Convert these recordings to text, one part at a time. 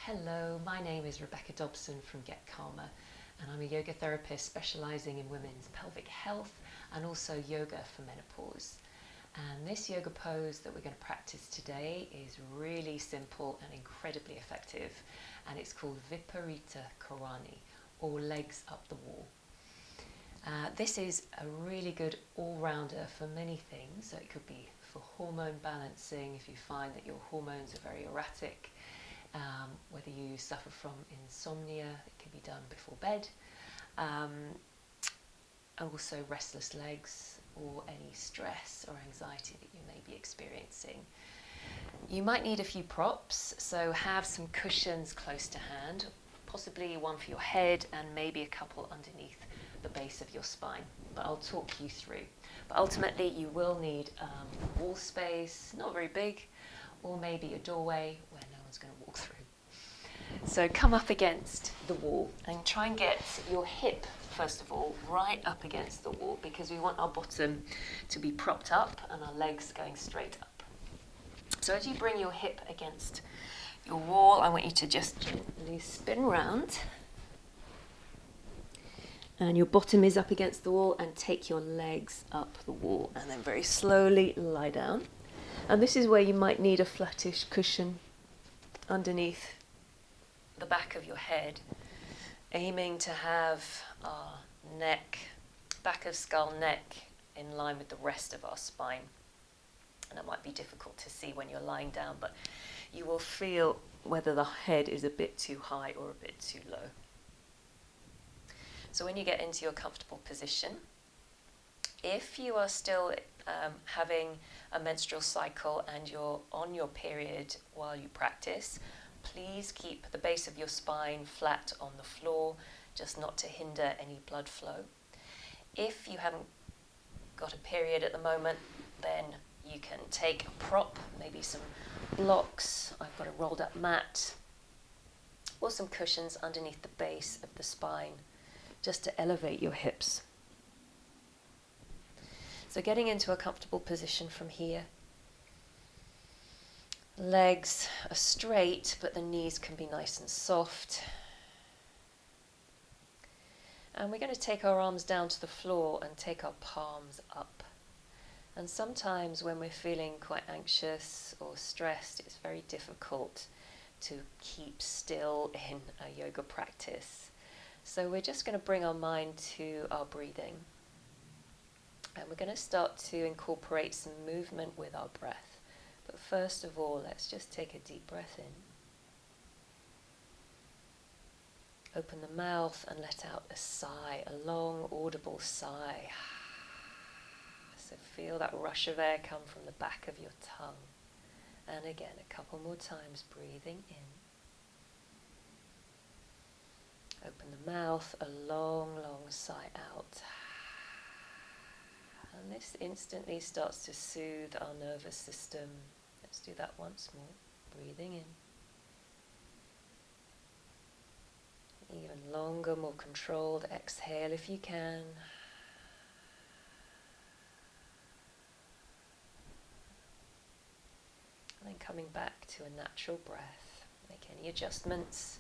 Hello, my name is Rebecca Dobson from GetCalmer, and I'm a yoga therapist specialising in women's pelvic health and also yoga for menopause. And this yoga pose that we're going to practice today is really simple and incredibly effective, and it's called Viparita Karani, or legs up the wall. This is a really good all-rounder for many things. So it could be for hormone balancing if you find that your hormones are very erratic. Whether you suffer from insomnia, it can be done before bed. Also restless legs or any stress or anxiety that you may be experiencing. You might need a few props, so have some cushions close to hand, possibly one for your head and maybe a couple underneath the base of your spine, but I'll talk you through. But ultimately you will need wall space, not very big, or maybe a doorway where no one's going to walk through. So come up against the wall and try and get your hip, first of all, right up against the wall, because we want our bottom to be propped up and our legs going straight up. So as you bring your hip against your wall, I want you to just gently spin round. And your bottom is up against the wall, and take your legs up the wall and then very slowly lie down. And this is where you might need a flattish cushion underneath the back of your head, aiming to have our neck, back of skull, neck in line with the rest of our spine. And that might be difficult to see when you're lying down, but you will feel whether the head is a bit too high or a bit too low. So when you get into your comfortable position, if you are still having a menstrual cycle and you're on your period while you practice, please keep the base of your spine flat on the floor, just not to hinder any blood flow. If you haven't got a period at the moment, then you can take a prop, maybe some blocks. I've got a rolled up mat, or some cushions underneath the base of the spine, just to elevate your hips. So getting into a comfortable position from here. Legs are straight, but the knees can be nice and soft. And we're going to take our arms down to the floor and take our palms up. And sometimes when we're feeling quite anxious or stressed, it's very difficult to keep still in a yoga practice. So we're just going to bring our mind to our breathing. And we're going to start to incorporate some movement with our breath. But first of all, let's just take a deep breath in. Open the mouth and let out a sigh, a long, audible sigh. So feel that rush of air come from the back of your tongue. And again, a couple more times, breathing in. Open the mouth, a long, long sigh out. And this instantly starts to soothe our nervous system. Let's do that once more. Breathing in. Even longer, more controlled exhale if you can. And then coming back to a natural breath. Make any adjustments.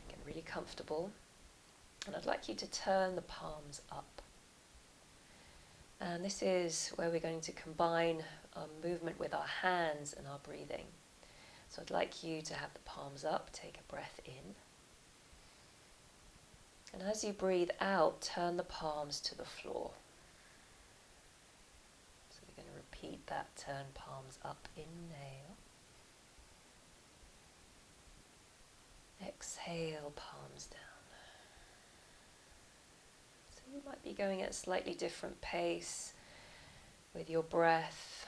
Get really comfortable. And I'd like you to turn the palms up. And this is where we're going to combine our movement with our hands and our breathing. So I'd like you to have the palms up, take a breath in. And as you breathe out, turn the palms to the floor. So we're going to repeat that, turn palms up, inhale. Exhale, palms down. You might be going at a slightly different pace with your breath.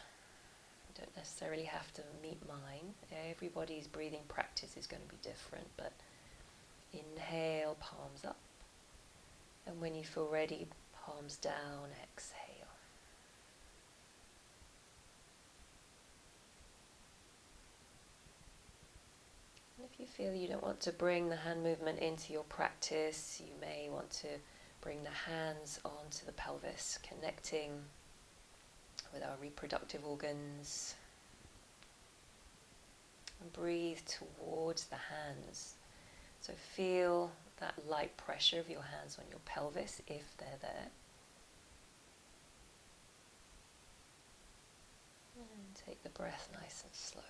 You don't necessarily have to meet mine. Everybody's breathing practice is going to be different, but inhale, palms up. And when you feel ready, palms down, exhale. And if you feel you don't want to bring the hand movement into your practice, you may want to bring the hands onto the pelvis, connecting with our reproductive organs, And breathe towards the hands. So feel that light pressure of your hands on your pelvis if they're there. And take the breath nice and slow.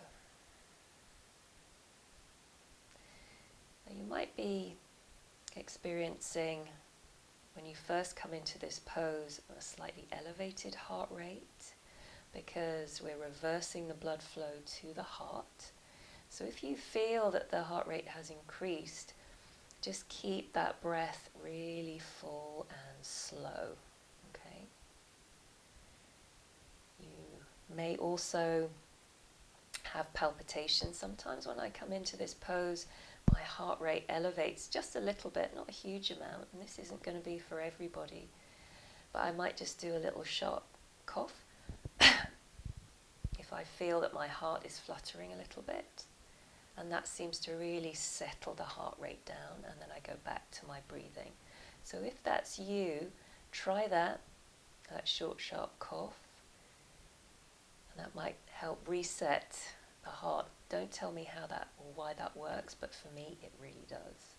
Now you might be experiencing, when you first come into this pose, a slightly elevated heart rate because we're reversing the blood flow to the heart. So if you feel that the heart rate has increased, just keep that breath really full and slow, okay? You may also have palpitations. Sometimes when I come into this pose, my heart rate elevates just a little bit, not a huge amount, and this isn't going to be for everybody. But I might just do a little sharp cough if I feel that my heart is fluttering a little bit. And that seems to really settle the heart rate down, and then I go back to my breathing. So if that's you, try that short, sharp cough. And that might help reset the heart. Don't tell me how that or why that works, but for me it really does.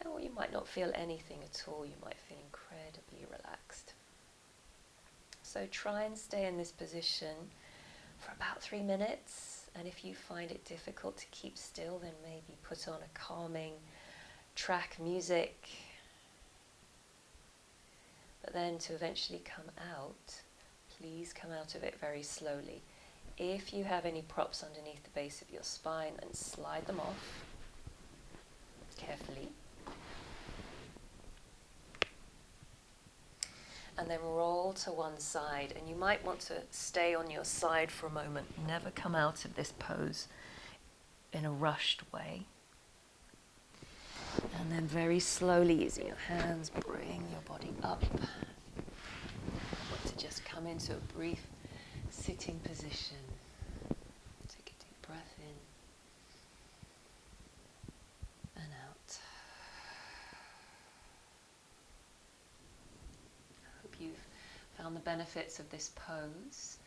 Or you might not feel anything at all. You might feel incredibly relaxed. So try and stay in this position for about 3 minutes. And if you find it difficult to keep still, then maybe put on a calming track music. But then to eventually come out, please come out of it very slowly. If you have any props underneath the base of your spine, then slide them off carefully. And then roll to one side. And you might want to stay on your side for a moment. Never come out of this pose in a rushed way. And then very slowly, using your hands, bring your body up. I want to just come into a brief sitting position. Take a deep breath in and out. I hope you've found the benefits of this pose.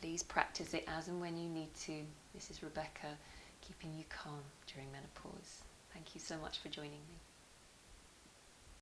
Please practice it as and when you need to. This is Rebecca, keeping you calm during menopause. Thank you so much for joining me.